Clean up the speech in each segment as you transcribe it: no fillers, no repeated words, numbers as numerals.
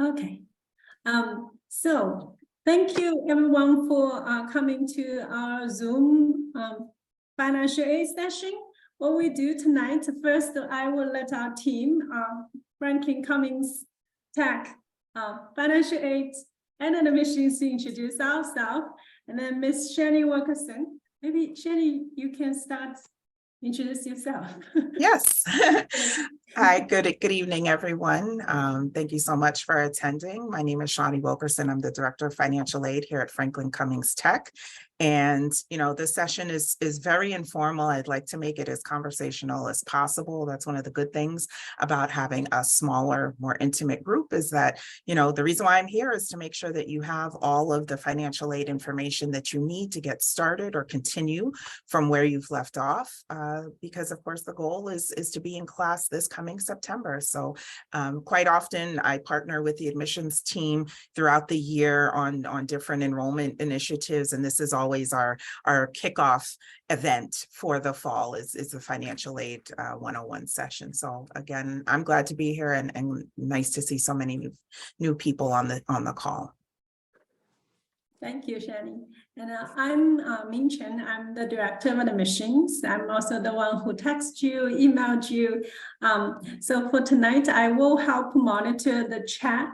Okay. So thank you everyone for coming to our Zoom financial aid session. What we do tonight, first I will let our team, Franklin Cummings Tech, financial aid and admissions introduce ourselves, and then Miss Shani Wilkerson. Maybe Shani, you can start. Introduce yourself. Yes. Hi, good evening, everyone. Thank you so much for attending. My name is Shani Wilkerson. I'm the Director of Financial Aid here at Franklin Cummings Tech. And, this session is very informal. I'd like to make it as conversational as possible. That's one of the good things about having a smaller, more intimate group is that, the reason why I'm here is to make sure that you have all of the financial aid information that you need to get started or continue from where you've left off. Because of course the goal is to be in class this coming September. So quite often I partner with the admissions team throughout the year on different enrollment initiatives. And this is always our kickoff event for the fall is the financial aid 101 session. So again, I'm glad to be here and nice to see so many new people on the call. Thank you, Shani. And I'm Min Chen. I'm the Director of Admissions. I'm also the one who texted you, emailed you. So for tonight, I will help monitor the chat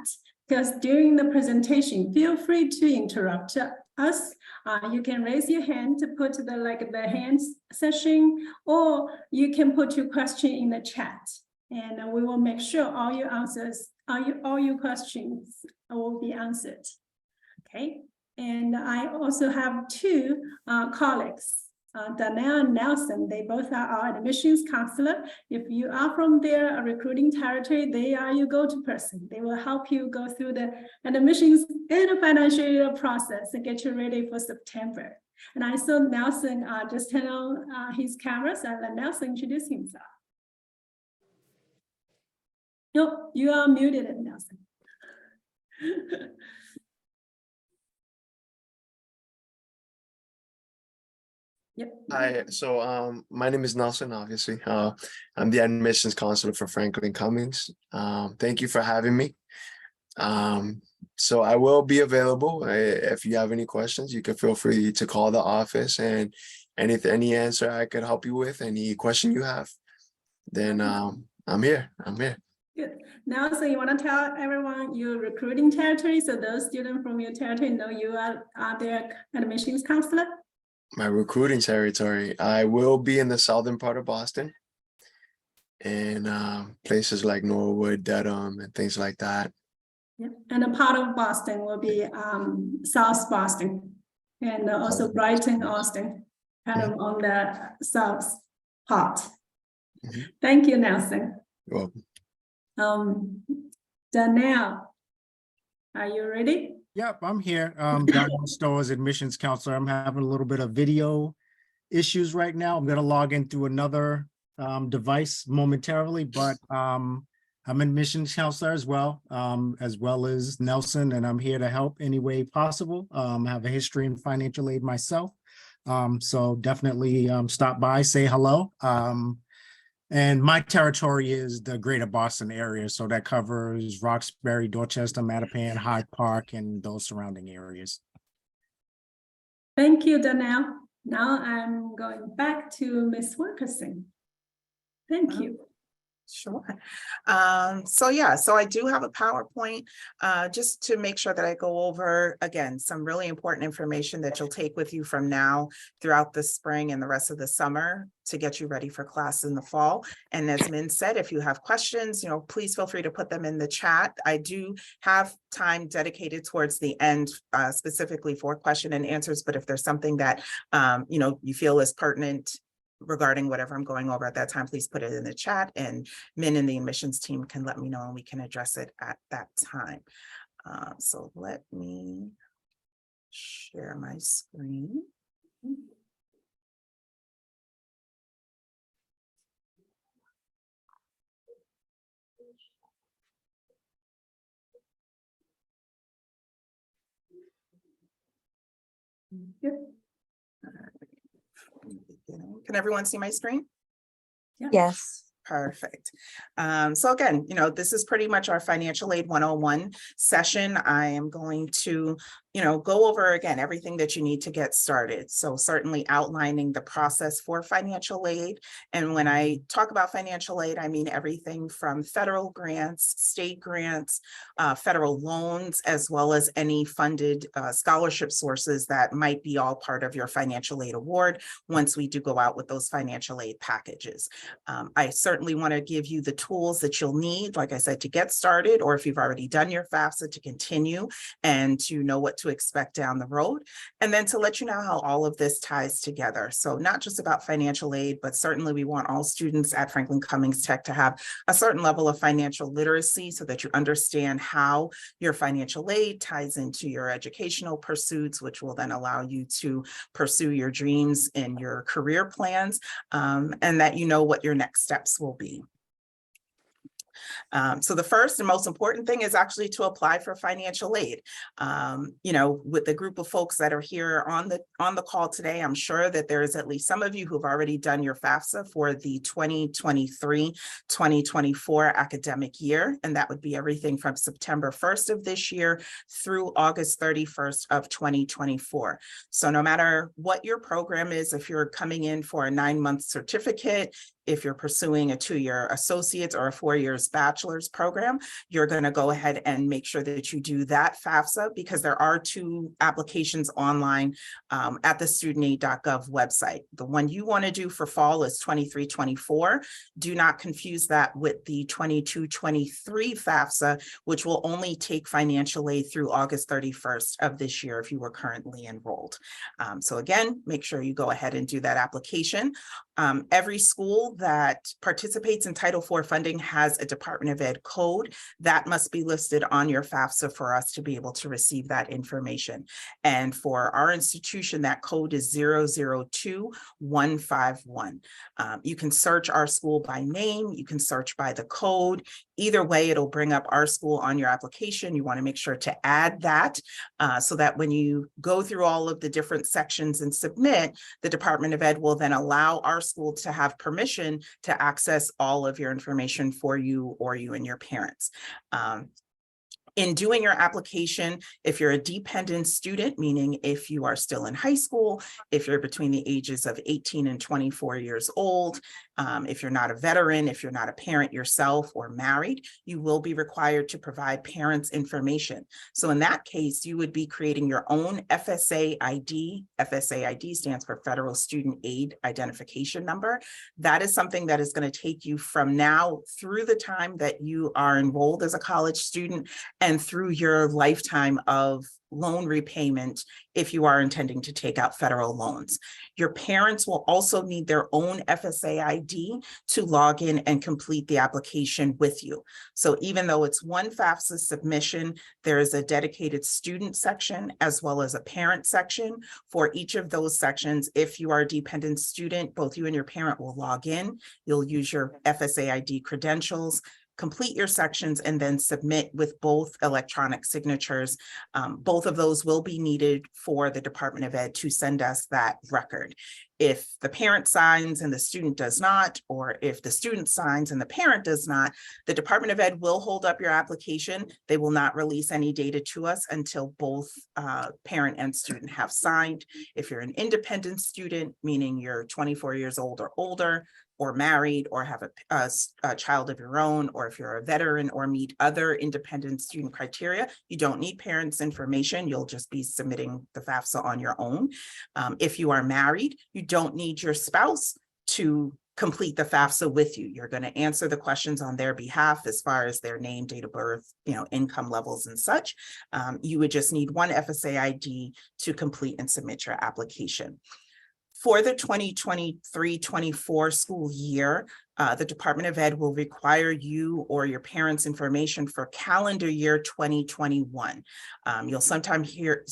because during the presentation, feel free to interrupt us. You can raise your hand to put the hands session, or you can put your question in the chat, and we will make sure all your answers, all your questions will be answered. Okay. And I also have two colleagues, Danielle and Nelson. They both are our admissions counselor. If you are from their recruiting territory, they are your go-to person. They will help you go through the admissions and the financial process and get you ready for September. And I saw Nelson just turn on his camera, so I'll let Nelson introduce himself. No, you are muted, Nelson. Yep. Hi, so my name is Nelson, obviously. I'm the admissions counselor for Franklin Cummings. Thank you for having me. So I will be available. If you have any questions, you can feel free to call the office, and any answer I could help you with, any question you have, then I'm here. Good. Now, so you want to tell everyone your recruiting territory, so those students from your territory know you are their admissions counselor? My recruiting territory, I will be in the southern part of Boston and places like Norwood, Dedham, and things like that. Yep. And a part of Boston will be South Boston and also Brighton, Austin, kind of on the south part. Thank you, Nelson. You're welcome. Danielle, are you ready? Yep, I'm here. Daniel Stowe's admissions counselor. I'm having a little bit of video issues right now. I'm going to log in through another device momentarily, but I'm admissions counselor as well as Nelson, and I'm here to help any way possible. I have a history in financial aid myself, so definitely stop by, say hello. And my territory is the greater Boston area. So that covers Roxbury, Dorchester, Mattapan, Hyde Park, and those surrounding areas. Thank you, Danielle. Now I'm going back to Ms. Wilkerson. Thank you. Sure. So I do have a PowerPoint just to make sure that I go over, again, some really important information that you'll take with you from now throughout the spring and the rest of the summer to get you ready for class in the fall. And as Min said, if you have questions, please feel free to put them in the chat. I do have time dedicated towards the end specifically for question and answers, but if there's something that you feel is pertinent regarding whatever I'm going over at that time, please put it in the chat, and Min and the admissions team can let me know and we can address it at that time. So let me share my screen. Yep. Can everyone see my screen? Yeah. Yes. Perfect. So again, this is pretty much our financial aid 101 session. I am going to, go over again everything that you need to get started. So certainly outlining the process for financial aid. And when I talk about financial aid, I mean everything from federal grants, state grants, federal loans, as well as any funded scholarship sources that might be all part of your financial aid award once we do go out with those financial aid packages. I certainly want to give you the tools that you'll need, like I said, to get started, or if you've already done your FAFSA, to continue and to know what to expect down the road, and then to let you know how all of this ties together. So not just about financial aid, but certainly we want all students at Franklin Cummings Tech to have a certain level of financial literacy so that you understand how your financial aid ties into your educational pursuits, which will then allow you to pursue your dreams and your career plans, and that you know what your next steps will be. So the first and most important thing is actually to apply for financial aid. With the group of folks that are here on the call today, I'm sure that there is at least some of you who've already done your FAFSA for the 2023-2024 academic year, and that would be everything from September 1st of this year through August 31st of 2024. So no matter what your program is, if you're coming in for a 9-month certificate, if you're pursuing a 2-year associate's or a 4 years bachelor's program, you're going to go ahead and make sure that you do that FAFSA, because there are 2 applications online at the studentaid.gov website. The one you want to do for fall is 23-24. Do not confuse that with the 22-23 FAFSA, which will only take financial aid through August 31st of this year if you were currently enrolled. So again, make sure you go ahead and do that application. Every school that participates in Title IV funding has a Department of Ed code that must be listed on your FAFSA for us to be able to receive that information. And for our institution, that code is 002151. You can search our school by name, you can search by the code. Either way, it'll bring up our school on your application. You want to make sure to add that so that when you go through all of the different sections and submit, the Department of Ed will then allow our school to have permission to access all of your information for you or you and your parents. In doing your application, if you're a dependent student, meaning if you are still in high school, if you're between the ages of 18 and 24 years old, if you're not a veteran, if you're not a parent yourself or married, you will be required to provide parents' information. So in that case, you would be creating your own FSA ID. FSA ID stands for Federal Student Aid Identification Number. That is something that is going to take you from now through the time that you are enrolled as a college student and through your lifetime of loan repayment if you are intending to take out federal loans. Your parents will also need their own FSA ID to log in and complete the application with you. So even though it's one FAFSA submission, there is a dedicated student section as well as a parent section. For each of those sections, if you are a dependent student, both you and your parent will log in. You'll use your FSA ID credentials, complete your sections, and then submit with both electronic signatures. Both of those will be needed for the Department of Ed to send us that record. If the parent signs and the student does not, or if the student signs and the parent does not, the Department of Ed will hold up your application. They will not release any data to us until both parent and student have signed. If you're an independent student, meaning you're 24 years old or older, or married, or have a child of your own, or if you're a veteran or meet other independent student criteria, you don't need parents' information. You'll just be submitting the FAFSA on your own. If you are married, you don't need your spouse to complete the FAFSA with you. You're going to answer the questions on their behalf as far as their name, date of birth, income levels and such. You would just need one FSA ID to complete and submit your application. For the 2023-24 school year, the Department of Ed will require you or your parents' information for calendar year 2021. You'll sometimes hear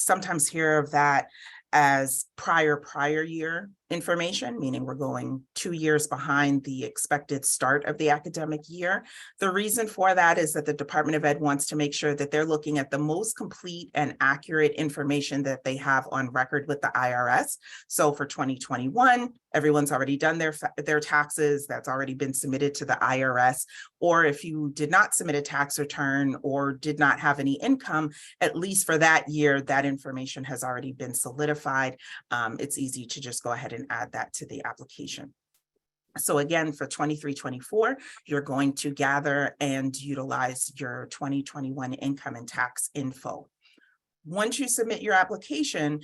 of that as prior year. information, meaning we're going 2 years behind the expected start of the academic year. The reason for that is that the Department of Ed wants to make sure that they're looking at the most complete and accurate information that they have on record with the IRS. So for 2021, everyone's already done their taxes. That's already been submitted to the IRS. Or if you did not submit a tax return or did not have any income, at least for that year, that information has already been solidified. It's easy to just go ahead and add that to the application. So again, for 23-24, you're going to gather and utilize your 2021 income and tax info. Once you submit your application,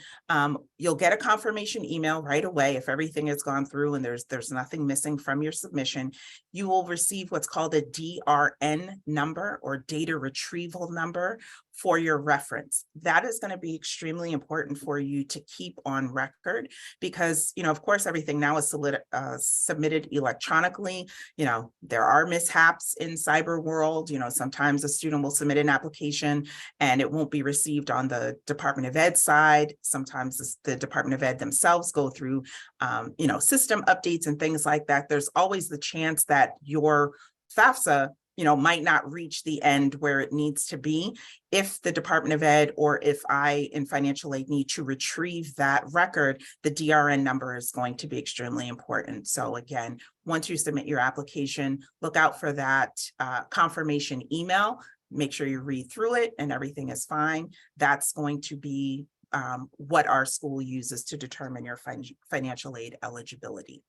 you'll get a confirmation email right away if everything has gone through and there's nothing missing from your submission. You will receive what's called a DRN number or data retrieval number for your reference. That is going to be extremely important for you to keep on record because, of course, everything now is submitted electronically. There are mishaps in cyber world. Sometimes a student will submit an application and it won't be received on the Department of Ed side. Sometimes the Department of Ed themselves go through, system updates and things like that. There's always the chance that your FAFSA might not reach the end where it needs to be. If the Department of Ed or if I in financial aid need to retrieve that record, the DRN number is going to be extremely important. So again, once you submit your application, look out for that confirmation email. Make sure you read through it and everything is fine. That's going to be what our school uses to determine your financial aid eligibility.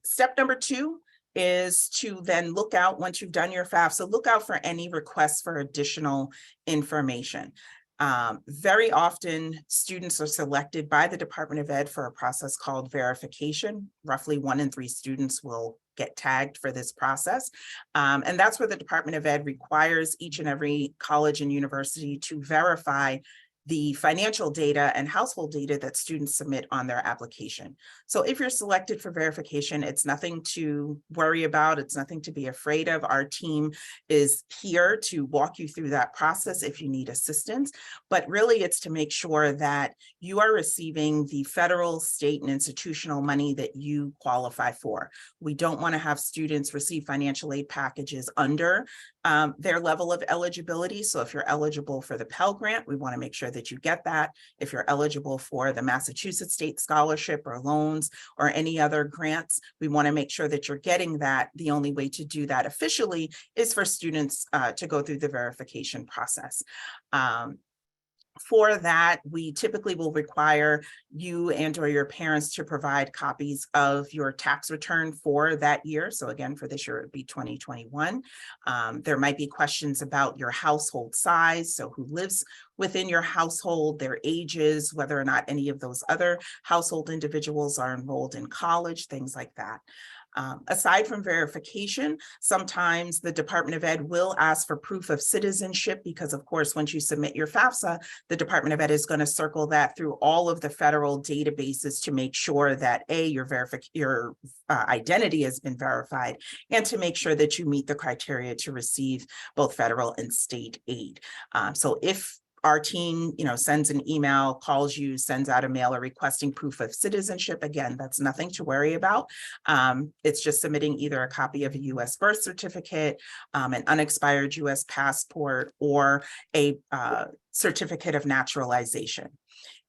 Step number 2 is to then look out, once you've done your FAFSA, look out for any requests for additional information. Very often, students are selected by the Department of Ed for a process called verification. Roughly 1 in 3 students will get tagged for this process. And that's where the Department of Ed requires each and every college and university to verify the financial data and household data that students submit on their application. So if you're selected for verification, it's nothing to worry about. It's nothing to be afraid of. Our team is here to walk you through that process if you need assistance. But really, it's to make sure that you are receiving the federal, state, and institutional money that you qualify for. We don't want to have students receive financial aid packages under their level of eligibility. So if you're eligible for the Pell Grant, we want to make sure that you get that. If you're eligible for the Massachusetts State Scholarship or loans or any other grants, we want to make sure that you're getting that. The only way to do that officially is for students to go through the verification process. For that, we typically will require you and or your parents to provide copies of your tax return for that year. So again, for this year, it would be 2021. There might be questions about your household size. So who lives within your household, their ages, whether or not any of those other household individuals are enrolled in college, things like that. Aside from verification, sometimes the Department of Ed will ask for proof of citizenship because, of course, once you submit your FAFSA, the Department of Ed is going to circle that through all of the federal databases to make sure that your identity has been verified and to make sure that you meet the criteria to receive both federal and state aid. So if our team, sends an email, calls you, sends out a mailer requesting proof of citizenship. Again, that's nothing to worry about. It's just submitting either a copy of a U.S. birth certificate, an unexpired U.S. passport, or a certificate of naturalization.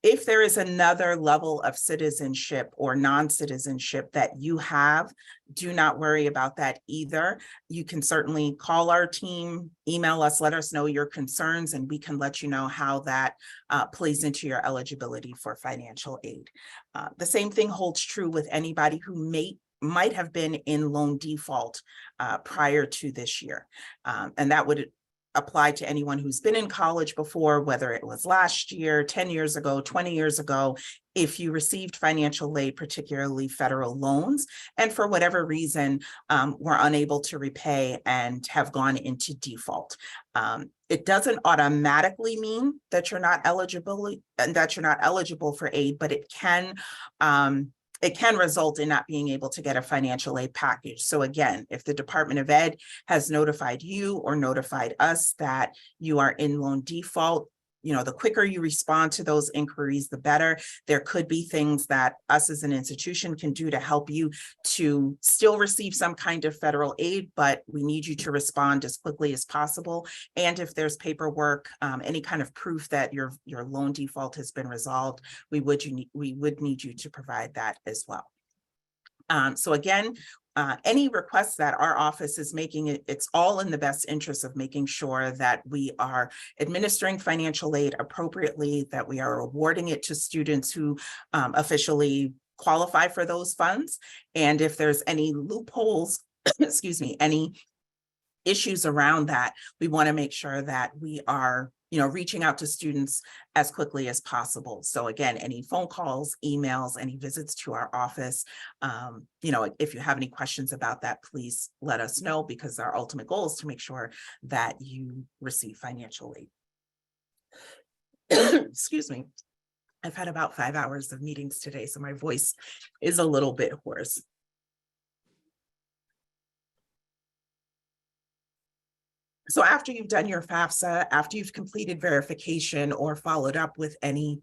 If there is another level of citizenship or non-citizenship that you have, do not worry about that either. You can certainly call our team, email us, let us know your concerns, and we can let you know how that plays into your eligibility for financial aid. The same thing holds true with anybody who might have been in loan default prior to this year. And that would apply to anyone who's been in college before, whether it was last year, 10 years ago, 20 years ago, if you received financial aid, particularly federal loans, and for whatever reason were unable to repay and have gone into default. It doesn't automatically mean that you're not eligible for aid, but it can result in not being able to get a financial aid package. So again, if the Department of Ed has notified you or notified us that you are in loan default, the quicker you respond to those inquiries, the better. There could be things that us as an institution can do to help you to still receive some kind of federal aid, but we need you to respond as quickly as possible. And if there's paperwork, any kind of proof that your loan default has been resolved, we would need you to provide that as well. So again, any requests that our office is making, it's all in the best interest of making sure that we are administering financial aid appropriately, that we are awarding it to students who officially qualify for those funds. And if there's any loopholes, excuse me, any issues around that, we want to make sure that we are reaching out to students as quickly as possible. So again, any phone calls, emails, any visits to our office, if you have any questions about that, please let us know, because our ultimate goal is to make sure that you receive financial aid. Excuse me. I've had about 5 hours of meetings today, so my voice is a little bit hoarse. So after you've done your FAFSA, after you've completed verification or followed up with any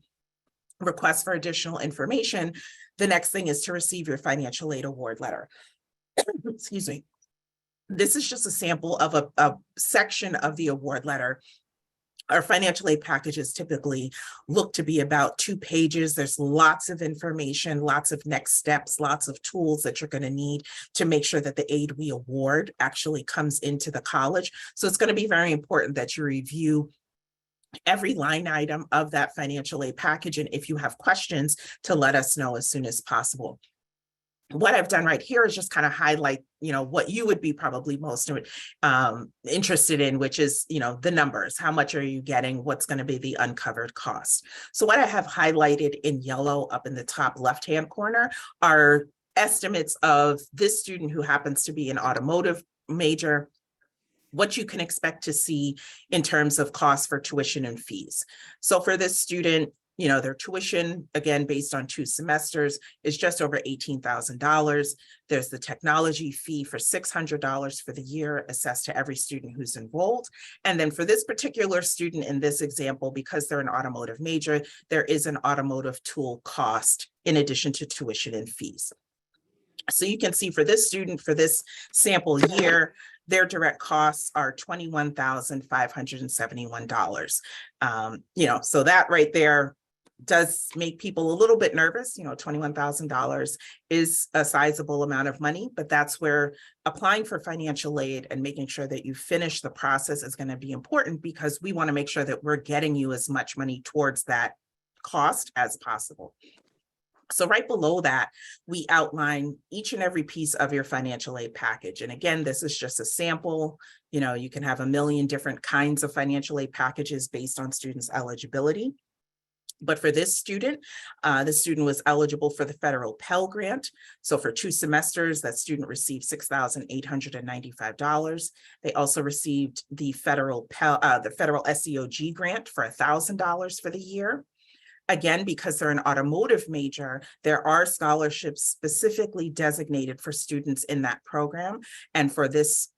requests for additional information, the next thing is to receive your financial aid award letter. Excuse me. This is just a sample of a section of the award letter. Our financial aid packages typically look to be about 2 pages. There's lots of information, lots of next steps, lots of tools that you're going to need to make sure that the aid we award actually comes into the college. So it's going to be very important that you review every line item of that financial aid package. And if you have questions, to let us know as soon as possible. What I've done right here is just kind of highlight, what you would be probably most interested in, which is, the numbers. How much are you getting? What's going to be the uncovered cost? So what I have highlighted in yellow up in the top left-hand corner are estimates of this student who happens to be an automotive major, what you can expect to see in terms of costs for tuition and fees. So for this student, their tuition, again, based on 2 semesters, is just over $18,000. There's the technology fee for $600 for the year assessed to every student who's enrolled. And then for this particular student in this example, because they're an automotive major, there is an automotive tool cost in addition to tuition and fees. So you can see for this student, for this sample year, their direct costs are $21,571. So that right there does make people a little bit nervous. $21,000 is a sizable amount of money, but that's where applying for financial aid and making sure that you finish the process is going to be important, because we want to make sure that we're getting you as much money towards that cost as possible. So right below that, we outline each and every piece of your financial aid package. And again, this is just a sample. You can have a million different kinds of financial aid packages based on students' eligibility. But for this student, the student was eligible for the federal Pell Grant. So for 2 semesters, that student received $6,895. They also received the federal SEOG grant for $1,000 for the year. Again, because they're an automotive major, there are scholarships specifically designated for students in that program. And for this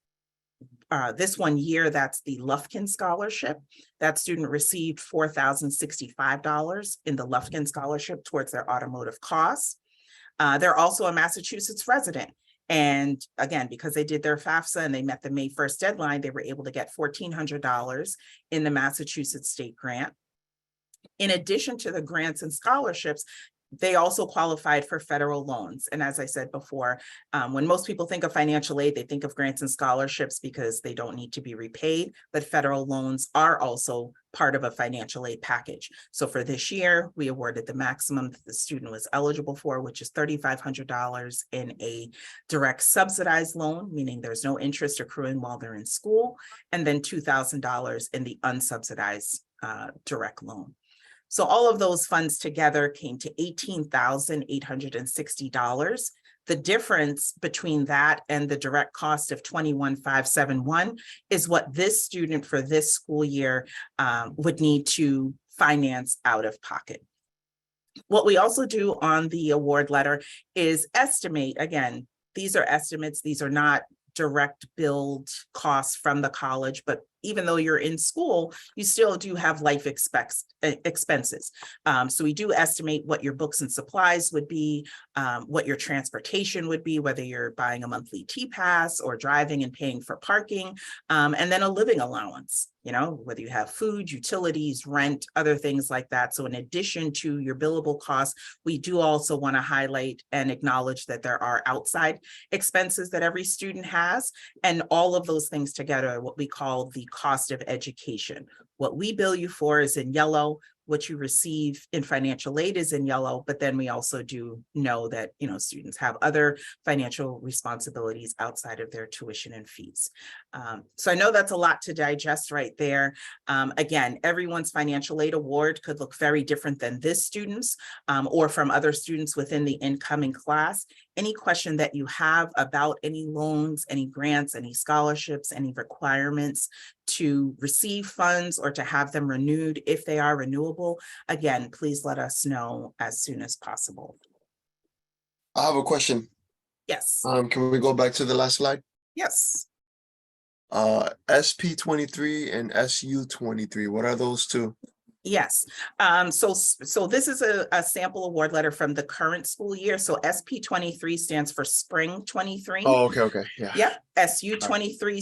1 year, that's the Lufkin Scholarship. That student received $4,065 in the Lufkin Scholarship towards their automotive costs. They're also a Massachusetts resident. And again, because they did their FAFSA and they met the May 1st deadline, they were able to get $1,400 in the Massachusetts State Grant. In addition to the grants and scholarships, they also qualified for federal loans. And as I said before, when most people think of financial aid, they think of grants and scholarships because they don't need to be repaid, but federal loans are also part of a financial aid package. So for this year, we awarded the maximum that the student was eligible for, which is $3,500 in a direct subsidized loan, meaning there's no interest accruing while they're in school, and then $2,000 in the unsubsidized direct loan. So all of those funds together came to $18,860. The difference between that and the direct cost of $21,571 is what this student for this school year would need to finance out of pocket. What we also do on the award letter is estimate, again, these are estimates, these are not direct billed costs from the college, but even though you're in school, you still do have life expenses. So we do estimate what your books and supplies would be, what your transportation would be, whether you're buying a monthly T-Pass or driving and paying for parking, and then a living allowance, you know, whether you have food, utilities, rent, other things like that. So in addition to your billable costs, we do also want to highlight and acknowledge that there are outside expenses that every student has, and all of those things together are what we call the cost of education. What we bill you for is in yellow. What you receive in financial aid is in yellow, but then we also do know that, you know, students have other financial responsibilities outside of their tuition and fees. So I know that's a lot to digest right there. Again, everyone's financial aid award could look very different than this student's, or from other students within the incoming class. Any question that you have about any loans, any grants, any scholarships, any requirements to receive funds or to have them renewed if they are renewable, again, please let us know as soon as possible. I have a question. Yes. Can we go back to the last slide? Yes. SP23 and SU23, what are those two? Yes. So this is a sample award letter from the current school year. So SP23 stands for spring 23. Oh, okay, yeah. Yep. SU23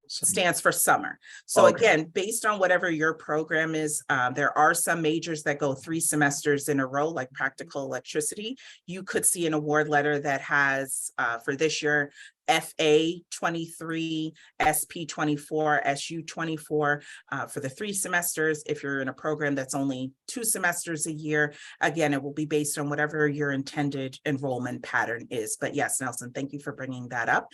stands for summer. So Okay. again, based on whatever your program is, there are some majors that go 3 semesters in a row, like practical electricity. You could see an award letter that has, for this year, FA 23, SP 24, SU 24 for the 3 semesters. If you're in a program that's only 2 semesters a year, again, it will be based on whatever your intended enrollment pattern is. But yes, Nelson, thank you for bringing that up,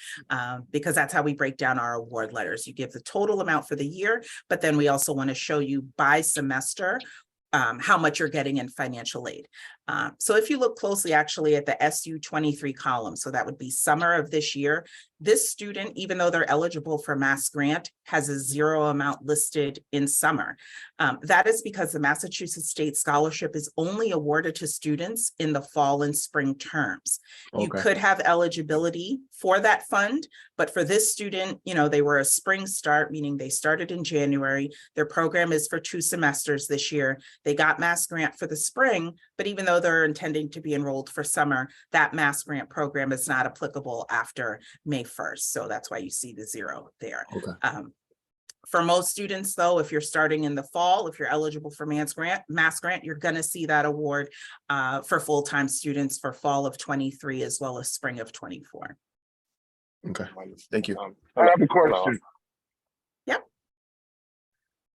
because that's how we break down our award letters. You give the total amount for the year, but then we also want to show you by semester how much you're getting in financial aid. So if you look closely actually at the SU23 column, so that would be summer of this year, this student, even though they're eligible for Mass Grant, has a 0 amount listed in summer. That is because the Massachusetts State Scholarship is only awarded to students in the fall and spring terms. You Okay. could have eligibility for that fund, but for this student, you know, they were a spring start, meaning they started in January. Their program is for 2 semesters this year. They got Mass Grant for the spring, but even though they're intending to be enrolled for summer, that Mass Grant program is not applicable after May 1st. So that's why you see the 0 there. Okay. For most students, though, if you're starting in the fall, if you're eligible for Mass Grant, you're going to see that award for full-time students for fall of 23 as well as spring of 24. Okay, thank you. I have a question. Yep.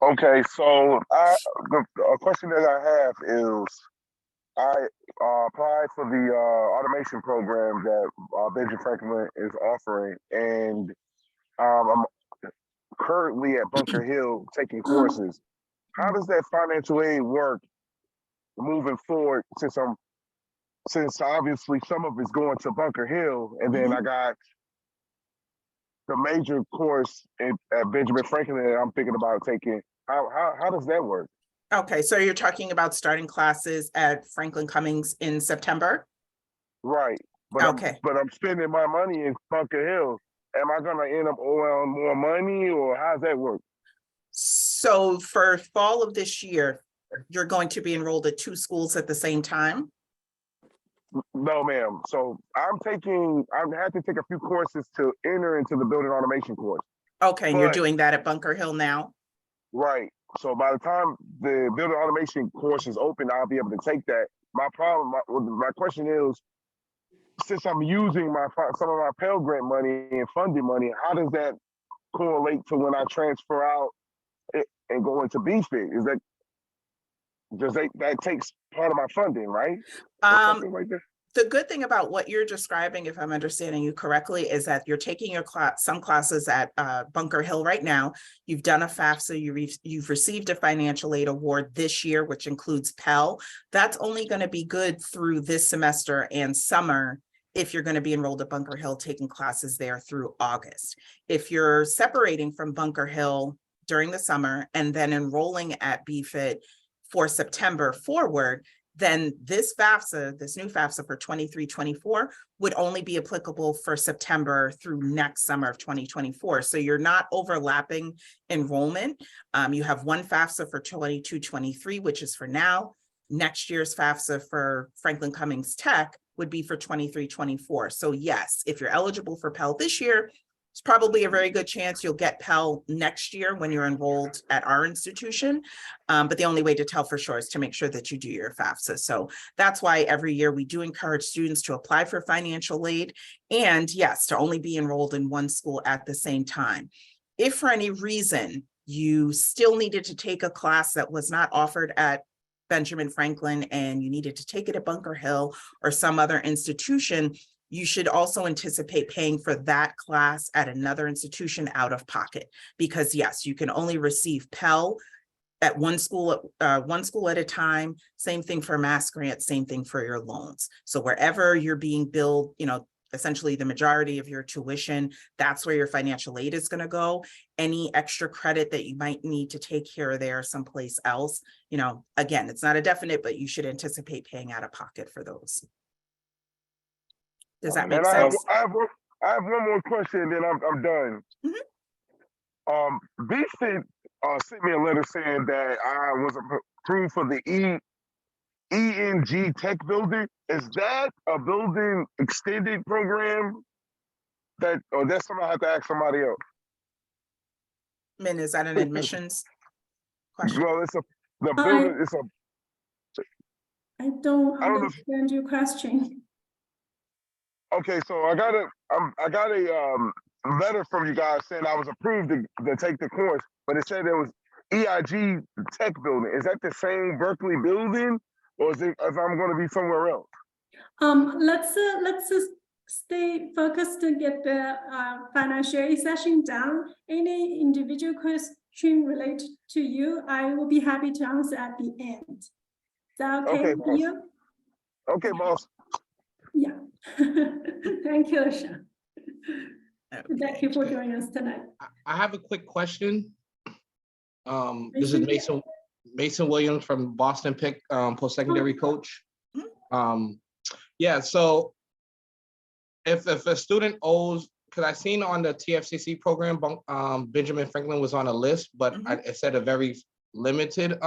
Okay, so a question that I have is, I applied for the automation program that Benjamin Franklin is offering, and I'm currently at Bunker Hill taking courses. How does that financial aid work moving forward, since obviously some of it's going to Bunker Hill, and then I got the major course at Benjamin Franklin that I'm thinking about taking. How does that work? Okay, so you're talking about starting classes at Franklin Cummings in September? Right. But Okay. I'm spending my money in Bunker Hill. Am I gonna end up owing more money, or how's that work? So for fall of this year, you're going to be enrolled at 2 schools at the same time? No, ma'am. So I have to take a few courses to enter into the building automation course. Okay, and you're But- doing that at Bunker Hill now? Right. So by the time the building automation course is open, I'll be able to take that. My question is, since I'm using some of my Pell Grant money and funding money, how does that correlate to when I transfer out and go into BFIT? That takes part of my funding, right? Or something like that? The good thing about what you're describing, if I'm understanding you correctly, is that you're taking your some classes at Bunker Hill right now. You've done a FAFSA, you've received a financial aid award this year, which includes Pell. That's only going to be good through this semester and summer if you're going to be enrolled at Bunker Hill taking classes there through August. If you're separating from Bunker Hill during the summer and then enrolling at BFIT for September forward, then this FAFSA, this new FAFSA for 23-24 would only be applicable for September through next summer of 2024. So you're not overlapping enrollment. You have one FAFSA for 22-23, which is for now. Next year's FAFSA for Franklin Cummings Tech would be for 23-24. So yes, if you're eligible for Pell this year, it's probably a very good chance you'll get Pell next year when you're enrolled at our institution. But the only way to tell for sure is to make sure that you do your FAFSA. So that's why every year we do encourage students to apply for financial aid, and yes, to only be enrolled in one school at the same time. If for any reason you still needed to take a class that was not offered at Benjamin Franklin and you needed to take it at Bunker Hill or some other institution, you should also anticipate paying for that class at another institution out of pocket, because yes, you can only receive Pell at one school at a time. Same thing for Mass Grant, same thing for your loans. So wherever you're being billed, essentially the majority of your tuition, that's where your financial aid is going to go. Any extra credit that you might need to take here or there someplace else, again, it's not a definite, but you should anticipate paying out of pocket for those. Does that make sense? I have one more question, and then I'm done. B sent me a letter saying that I was approved for the ENG Tech building. Is that a building extended program? Or that's something I have to ask somebody else? Min, is that an admissions question? Well, the building. It's a. I don't I don't know understand your question. Okay, so I got a letter from you guys saying I was approved to take the course, but it said it was EIG Tech building. Is that the same Berkeley building, or is it if I'm going to be somewhere else? Let's just stay focused to get the financial aid session done. Any individual question related to you, I will be happy to answer at the end. Is that okay with you? Okay, boss. Yeah. Thank you, Asha. Thank you for joining us tonight. I have a quick question. This is Mason Williams from Boston Pick, post-secondary coach. Yeah, so if a student owes, because I seen on the TFCC program, Benjamin Franklin was on a list, but it said a very limited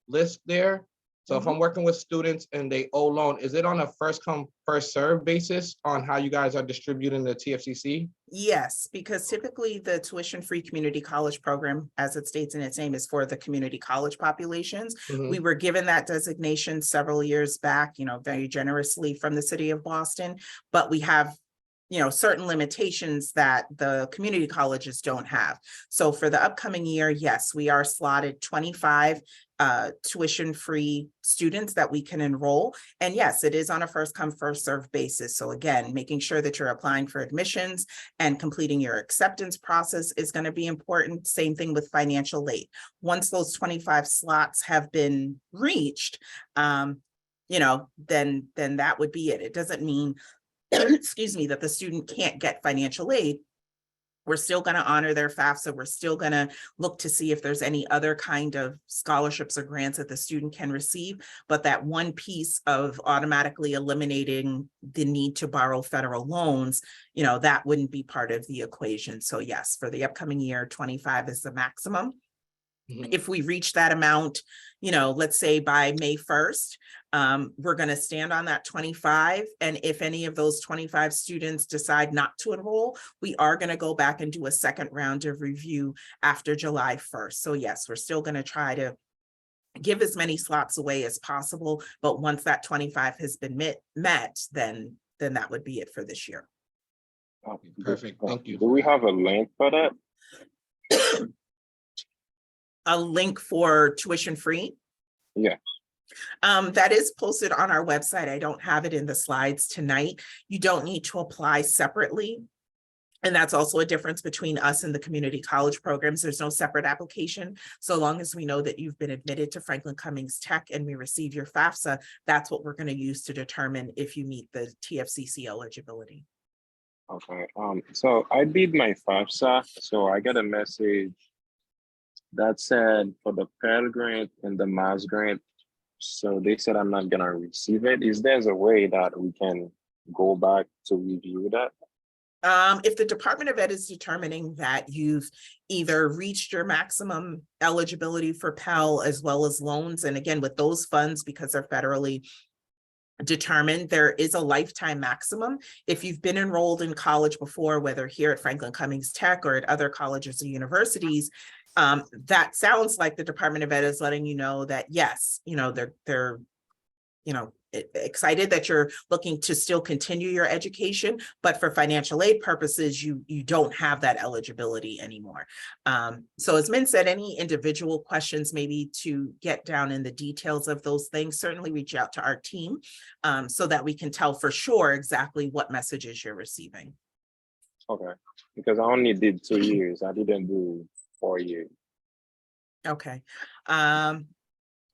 list there. So if I'm working with students and they owe loan, is it on a first come, first serve basis on how you guys are distributing the TFCC? Yes, because typically the tuition-free community college program, as it states in its name, is for the community college populations. We were given that designation several years back, very generously from the city of Boston, but we have certain limitations that the community colleges don't have. So for the upcoming year, yes, we are slotted 25 tuition-free students that we can enroll. And yes, it is on a first come, first serve basis. So again, making sure that you're applying for admissions and completing your acceptance process is going to be important. Same thing with financial aid. Once those 25 slots have been reached, then that would be it. It doesn't mean excuse me, that the student can't get financial aid. We're still going to honor their FAFSA. We're still going to look to see if there's any other kind of scholarships or grants that the student can receive. But that one piece of automatically eliminating the need to borrow federal loans, that wouldn't be part of the equation. So yes, for the upcoming year, 25 is the maximum. If we reach that amount, let's say by May 1st, we're going to stand on that 25. And if any of those 25 students decide not to enroll, we are going to go back and do a second round of review after July 1st. So yes, we're still going to try to give as many slots away as possible. But once that 25 has been met, then that would be it for this year. Perfect. Thank you. Do we have a link for that? A link for tuition free? Yeah. That is posted on our website. I don't have it in the slides tonight. You don't need to apply separately. And that's also a difference between us and the community college programs. There's no separate application. So long as we know that you've been admitted to Franklin Cummings Tech and we receive your FAFSA, that's what we're going to use to determine if you meet the TFCC eligibility. Okay. So I did my FAFSA, so I got a message that said for the Pell Grant and the Mass Grant, So they said I'm not gonna receive it. Is there a way that we can go back to review that? If the Department of Ed is determining that you've either reached your maximum eligibility for Pell as well as loans, and again, with those funds, because they're federally determined, there is a lifetime maximum. If you've been enrolled in college before, whether here at Franklin Cummings Tech or at other colleges or universities, that sounds like the Department of Ed is letting you know that, yes, they're excited that you're looking to still continue your education, but for financial aid purposes, you don't have that eligibility anymore. So as Min said, any individual questions maybe to get down in the details of those things, certainly reach out to our team so that we can tell for sure exactly what messages you're receiving. Okay, because I only did 2 years. I didn't do 4 years. Okay.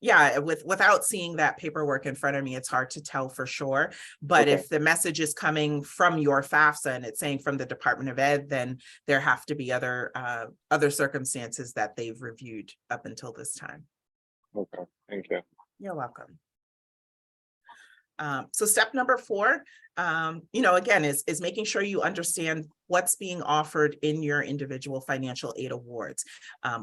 Yeah, without seeing that paperwork in front of me, it's hard to tell for sure. But Okay. if the message is coming from your FAFSA and it's saying from the Department of Ed, then there have to be other circumstances that they've reviewed up until this time. Okay, thank you. You're welcome. So step number 4, again, is making sure you understand what's being offered in your individual financial aid awards.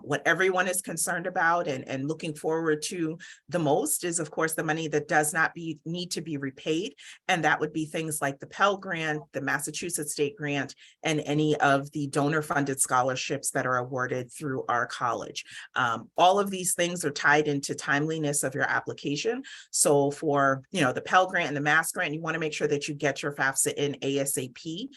What everyone is concerned about and looking forward to the most is, of course, the money that does not need to be repaid. And that would be things like the Pell Grant, the Massachusetts State Grant, and any of the donor-funded scholarships that are awarded through our college. All of these things are tied into timeliness of your application. So for, the Pell Grant and the Mass Grant, you want to make sure that you get your FAFSA in ASAP.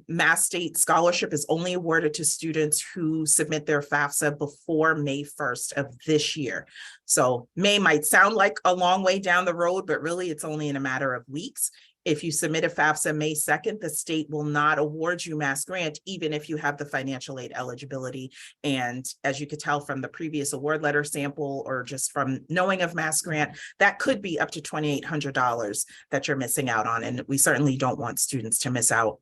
Mass State Scholarship is only awarded to students who submit their FAFSA before May 1st of this year. So May might sound like a long way down the road, but really it's only in a matter of weeks. If you submit a FAFSA May 2nd, the state will not award you Mass Grant, even if you have the financial aid eligibility. And as you could tell from the previous award letter sample, or just from knowing of Mass Grant, that could be up to $2,800 that you're missing out on. And we certainly don't want students to miss out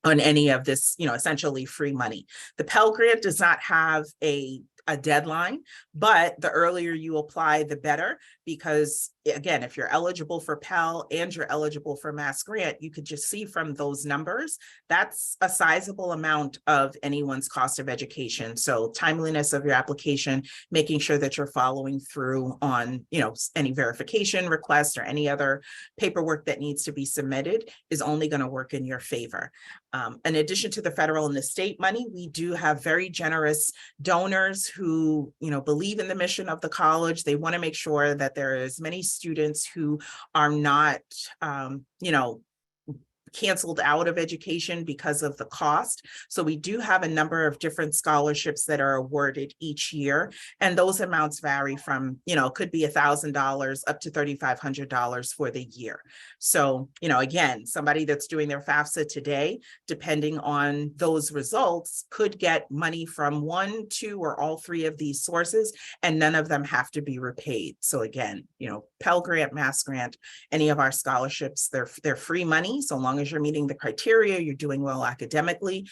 on any of this, essentially free money. The Pell Grant does not have a deadline, but the earlier you apply, the better, because again, if you're eligible for Pell and you're eligible for Mass Grant, you could just see from those numbers, that's a sizable amount of anyone's cost of education. So timeliness of your application, making sure that you're following through on, any verification request or any other paperwork that needs to be submitted is only going to work in your favor. In addition to the federal and the state money, we do have very generous donors who, believe in the mission of the college. They want to make sure that there are as many students who are not, canceled out of education because of the cost. So we do have a number of different scholarships that are awarded each year. And those amounts vary from, could be $1,000 up to $3,500 for the year. So, again, somebody that's doing their FAFSA today, depending on those results, could get money from 1, 2, or all 3 of these sources, and none of them have to be repaid. So again, Pell Grant, Mass Grant, any of our scholarships, they're free money. So long as you're meeting the criteria, you're doing well academically,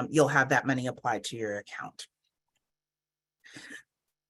you'll have that money applied to your account.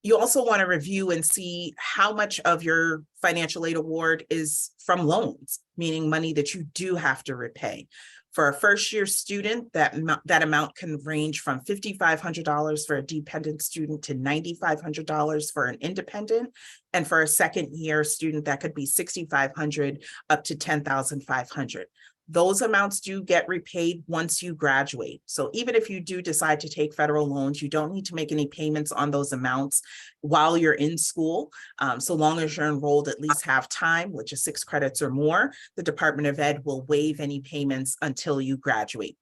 You also want to review and see how much of your financial aid award is from loans, meaning money that you do have to repay. For a first-year student, that amount can range from $5,500 for a dependent student to $9,500 for an independent. And for a second-year student, that could be $6,500 up to $10,500. Those amounts do get repaid once you graduate. So even if you do decide to take federal loans, you don't need to make any payments on those amounts while you're in school. So long as you're enrolled at least half time, which is 6 credits or more, the Department of Ed will waive any payments until you graduate.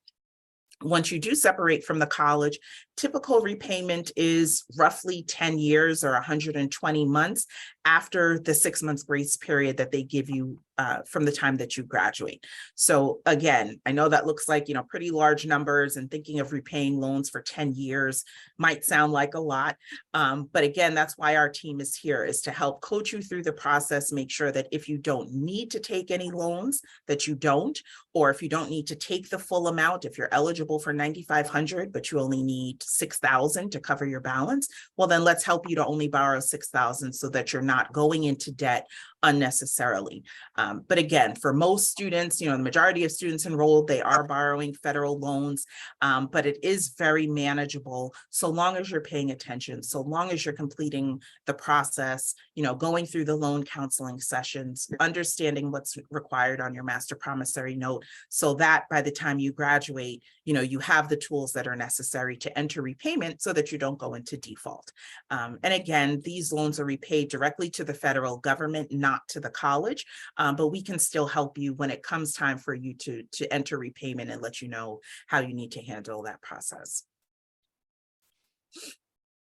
Once you do separate from the college, typical repayment is roughly 10 years or 120 months after the 6 months grace period that they give you from the time that you graduate. So again, I know that looks like, pretty large numbers, and thinking of repaying loans for 10 years might sound like a lot. But again, that's why our team is here, is to help coach you through the process, make sure that if you don't need to take any loans, that you don't, or if you don't need to take the full amount, if you're eligible for $9,500, but you only need $6,000 to cover your balance, well, then let's help you to only borrow $6,000 so that you're not not going into debt unnecessarily. But again, for most students, the majority of students enrolled, they are borrowing federal loans, but it is very manageable so long as you're paying attention, so long as you're completing the process, going through the loan counseling sessions, understanding what's required on your master promissory note, so that by the time you graduate, you have the tools that are necessary to enter repayment so that you don't go into default. And again, these loans are repaid directly to the federal government, not to the college, but we can still help you when it comes time for you to enter repayment and let you know how you need to handle that process.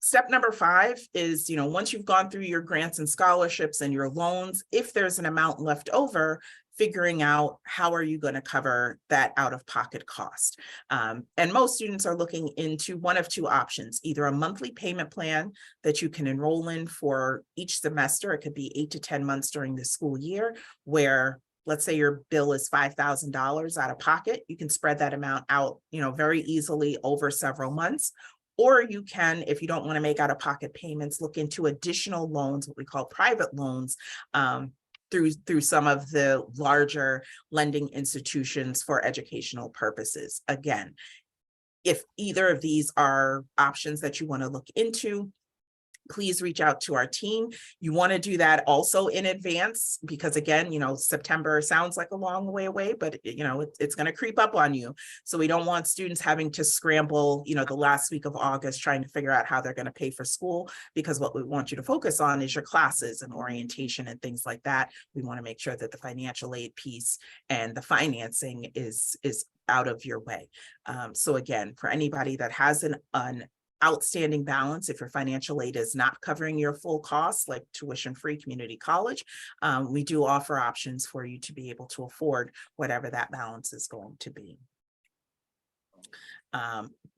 Step number 5 is, once you've gone through your grants and scholarships and your loans, if there's an amount left over, figuring out how are you going to cover that out-of-pocket cost. And most students are looking into one of two options, either a monthly payment plan that you can enroll in for each semester. It could be 8 to 10 months during the school year, where let's say your bill is $5,000 out of pocket. You can spread that amount out, very easily over several months. Or you can, if you don't want to make out-of-pocket payments, look into additional loans, what we call private loans, through some of the larger lending institutions for educational purposes. Again, if either of these are options that you want to look into, please reach out to our team. You want to do that also in advance because again, September sounds like a long way away, but it's going to creep up on you. So we don't want students having to scramble, the last week of August trying to figure out how they're going to pay for school, because what we want you to focus on is your classes and orientation and things like that. We want to make sure that the financial aid piece and the financing is out of your way. So again, for anybody that has an outstanding balance, if your financial aid is not covering your full costs, like tuition-free community college, we do offer options for you to be able to afford whatever that balance is going to be.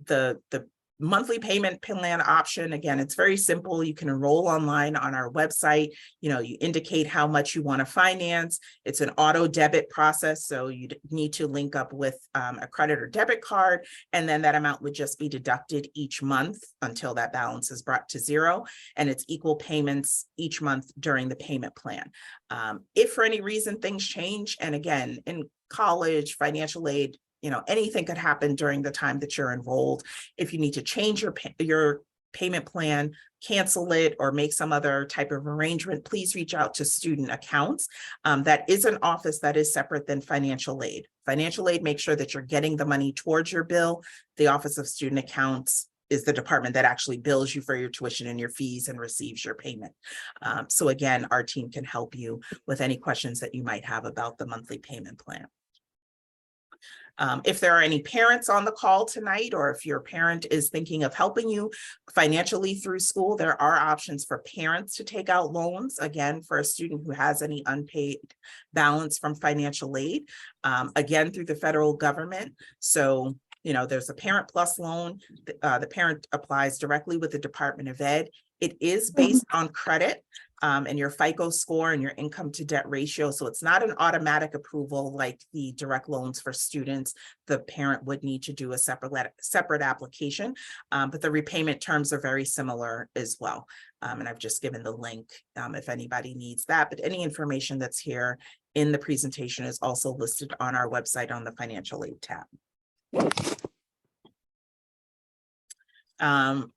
The monthly payment plan option, again, it's very simple. You can enroll online on our website. You indicate how much you want to finance. It's an auto debit process, so you need to link up with a credit or debit card, and then that amount would just be deducted each month until that balance is brought to zero, and it's equal payments each month during the payment plan. If for any reason things change, and again, in college, financial aid, anything could happen during the time that you're enrolled. If you need to change your payment plan, cancel it, or make some other type of arrangement, please reach out to student accounts. That is an office that is separate than financial aid. Financial aid makes sure that you're getting the money towards your bill. The Office of Student Accounts is the department that actually bills you for your tuition and your fees and receives your payment. So again, our team can help you with any questions that you might have about the monthly payment plan. If there are any parents on the call tonight, or if your parent is thinking of helping you financially through school, there are options for parents to take out loans, again, for a student who has any unpaid balance from financial aid, again, through the federal government. So, there's a Parent Plus loan. The parent applies directly with the Department of Ed. It is based on credit and your FICO score and your income to debt ratio. So it's not an automatic approval like the direct loans for students. The parent would need to do a separate application, but the repayment terms are very similar as well. And I've just given the link if anybody needs that, but any information that's here in the presentation is also listed on our website on the financial aid tab.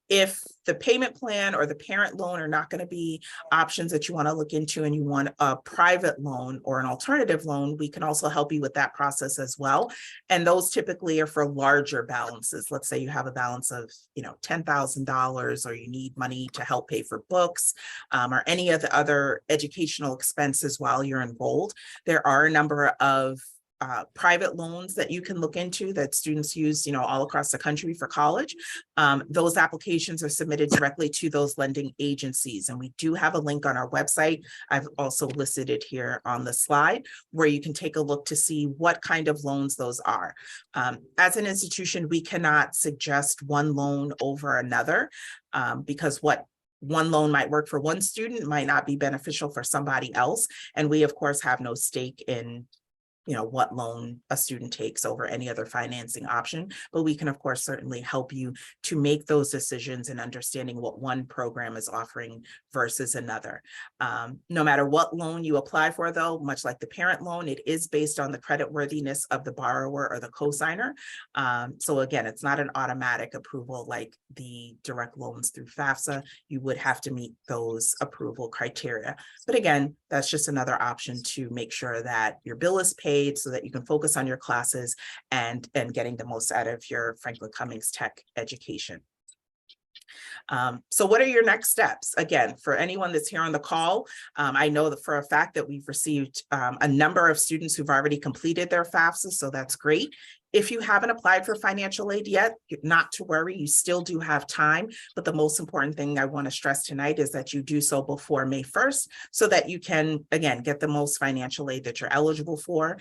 If the payment plan or the parent loan are not going to be options that you want to look into and you want a private loan or an alternative loan, we can also help you with that process as well. And those typically are for larger balances. Let's say you have a balance of, $10,000, or you need money to help pay for books or any of the other educational expenses while you're enrolled. There are a number of private loans that you can look into that students use, all across the country for college. Those applications are submitted directly to those lending agencies. And we do have a link on our website. I've also listed it here on the slide where you can take a look to see what kind of loans those are. As an institution, we cannot suggest one loan over another because what one loan might work for one student might not be beneficial for somebody else. And we, of course, have no stake in what loan a student takes over any other financing option, but we can of course certainly help you to make those decisions and understanding what one program is offering versus another. No matter what loan you apply for though, much like the parent loan, it is based on the creditworthiness of the borrower or the cosigner. So again, it's not an automatic approval like the direct loans through FAFSA. You would have to meet those approval criteria. But again, that's just another option to make sure that your bill is paid so that you can focus on your classes and getting the most out of your Franklin Cummings Tech education. So what are your next steps? Again, for anyone that's here on the call, I know that for a fact that we've received a number of students who've already completed their FAFSA, so that's great. If you haven't applied for financial aid yet, not to worry, you still do have time. But the most important thing I want to stress tonight is that you do so before May 1st so that you can, again, get the most financial aid that you're eligible for.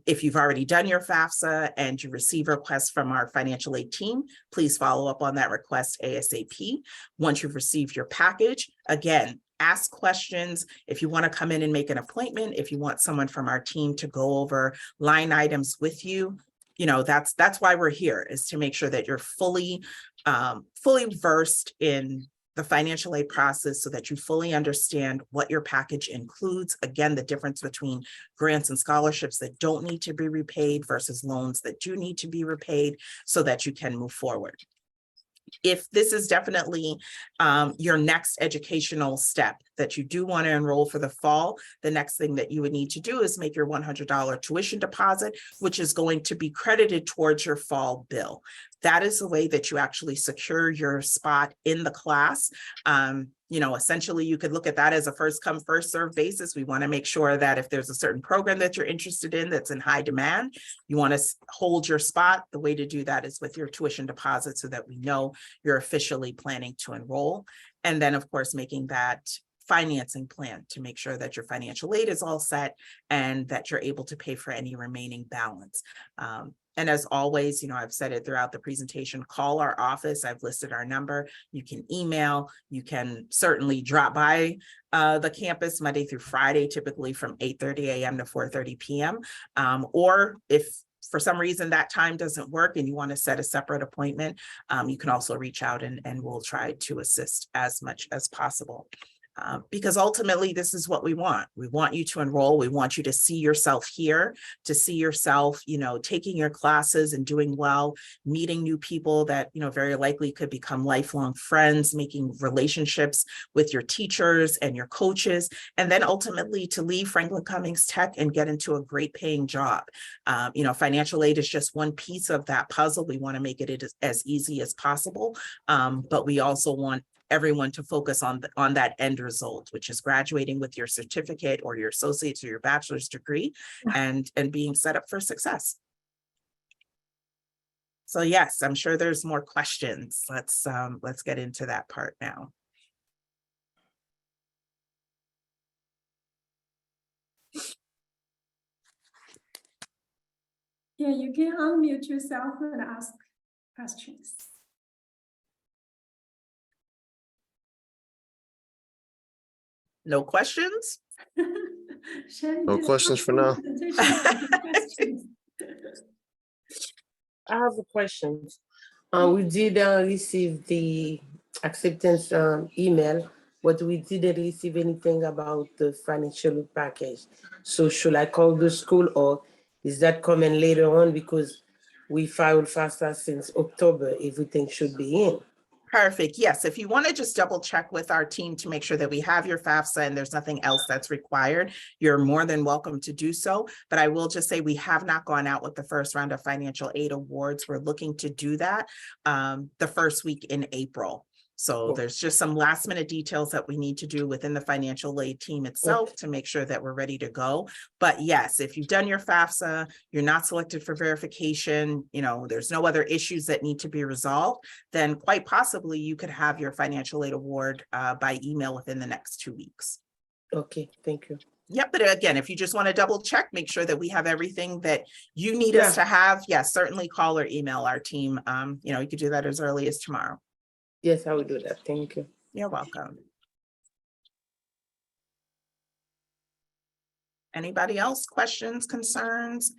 If you've already done your FAFSA and you receive requests from our financial aid team, please follow up on that request ASAP. Once you've received your package, again, ask questions. If you want to come in and make an appointment, if you want someone from our team to go over line items with you, that's why we're here, is to make sure that you're fully versed in the financial aid process so that you fully understand what your package includes. Again, the difference between grants and scholarships that don't need to be repaid versus loans that do need to be repaid so that you can move forward. If this is definitely your next educational step that you do want to enroll for the fall, the next thing that you would need to do is make your $100 tuition deposit, which is going to be credited towards your fall bill. That is the way that you actually secure your spot in the class. Essentially, you could look at that as a first come, first serve basis. We want to make sure that if there's a certain program that you're interested in that's in high demand, you want to hold your spot. The way to do that is with your tuition deposit so that we know you're officially planning to enroll. And then, of course, making that financing plan to make sure that your financial aid is all set and that you're able to pay for any remaining balance. And as always, I've said it throughout the presentation, call our office. I've listed our number. You can email, you can certainly drop by the campus Monday through Friday, typically from 8:30 a.m. to 4:30 p.m. Or if for some reason that time doesn't work and you want to set a separate appointment, you can also reach out and we'll try to assist as much as possible. Because ultimately, this is what we want. We want you to enroll. We want you to see yourself here, to see yourself, taking your classes and doing well, meeting new people that, very likely could become lifelong friends, making relationships with your teachers and your coaches, and then ultimately to leave Franklin Cummings Tech and get into a great paying job. Financial aid is just one piece of that puzzle. We want to make it as easy as possible, but we also want everyone to focus on that end result, which is graduating with your certificate or your associate's or your bachelor's degree and being set up for success. So yes, I'm sure there's more questions. Let's get into that part now. Yeah, you can unmute yourself and ask questions. No questions? Shani, No just questions for now. questions. I have a question. We did receive the acceptance email, but we didn't receive anything about the financial package. So should I call the school or is that coming later on? Because we filed FAFSA since October, everything should be in. Perfect. Yes. If you want to just double check with our team to make sure that we have your FAFSA and there's nothing else that's required, you're more than welcome to do so. But I will just say we have not gone out with the first round of financial aid awards. We're looking to do that the first week in April. So there's just some last minute details that we need to do within the financial aid team itself to make sure that we're ready to go. But yes, if you've done your FAFSA, you're not selected for verification, there's no other issues that need to be resolved, then quite possibly you could have your financial aid award by email within the next 2 weeks. Okay, thank you. Yep, but again, if you just want to double check, make sure that we have everything that you need us to have, yes, certainly call or email our team. You could do that as early as tomorrow. Yes, I will do that. Thank you. You're welcome. Anybody else? Questions, concerns?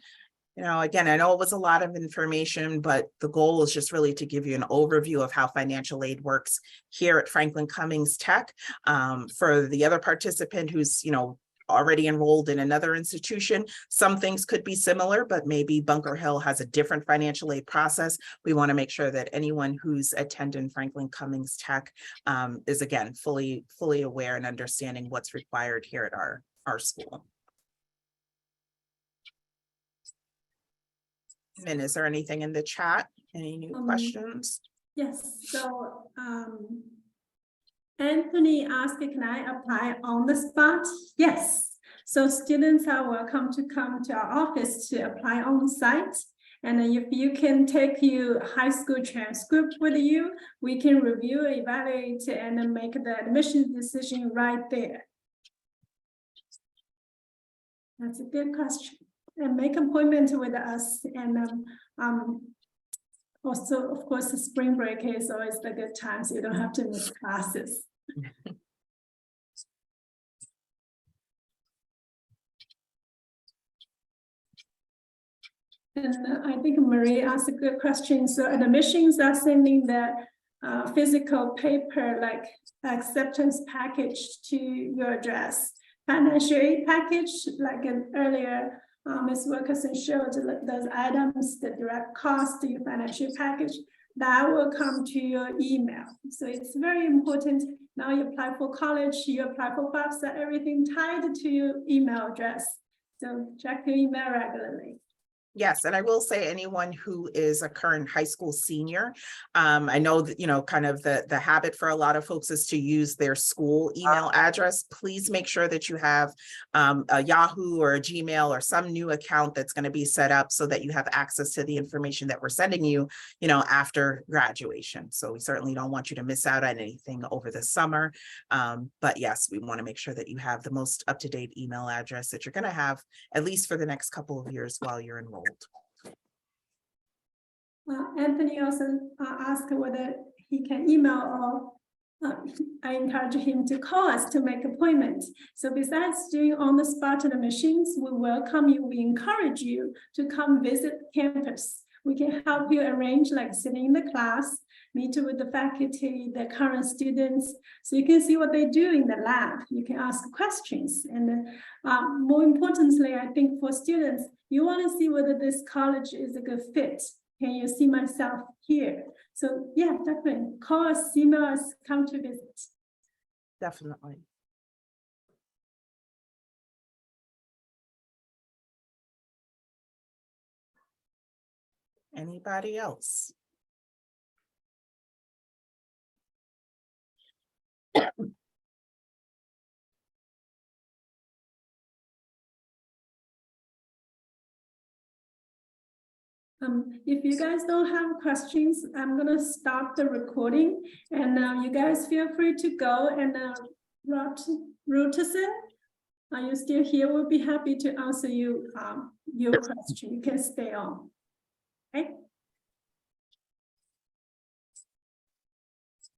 You know, again, I know it was a lot of information, but the goal is just really to give you an overview of how financial aid works here at Franklin Cummings Tech. For the other participant who's, you know, already enrolled in another institution, some things could be similar, but maybe Bunker Hill has a different financial aid process. We want to make sure that anyone who's attending Franklin Cummings Tech is, again, fully aware and understanding what's required here at our school. And is there anything in the chat? Any new questions? Yes, so Anthony asked, can I apply on the spot? Yes. So students are welcome to come to our office to apply on site. And if you can take your high school transcript with you, we can review, evaluate, and then make the admission decision right there. That's a good question. And make appointment with us. And also, of course, the spring break is always a good time, so you don't have to miss classes. And I think Marie asked a good question. So admissions are sending the physical paper like acceptance package to your address. Financial aid package, like earlier, Ms. Wilkerson showed those items, the direct cost to your financial package, that will come to your email. So it's very important. Now you apply for college, you apply for FAFSA, everything tied to your email address. So check your email regularly. Yes, and I will say anyone who is a current high school senior, I know that, you know, kind of the habit for a lot of folks is to use their school email address. Please make sure that you have a Yahoo or a Gmail or some new account that's going to be set up so that you have access to the information that we're sending you, you know, after graduation. So we certainly don't want you to miss out on anything over the summer. But yes, we want to make sure that you have the most up-to-date email address that you're going to have at least for the next couple of years while you're enrolled. Anthony also asked whether he can email or I encourage him to call us to make appointments. So besides doing on-the-spot admissions, we welcome you, we encourage you to come visit campus. We can help you arrange like sitting in the class, meet with the faculty, the current students, so you can see what they do in the lab. You can ask questions. And more importantly, I think for students, you want to see whether this college is a good fit. Can you see myself here? So yeah, definitely call us, email us, come to visit. Definitely. Anybody else? If you guys don't have questions, I'm gonna stop the recording, and you guys feel free to go. And Wilkerson, are you still here? We'll be happy to answer you your question. You can stay on. Okay.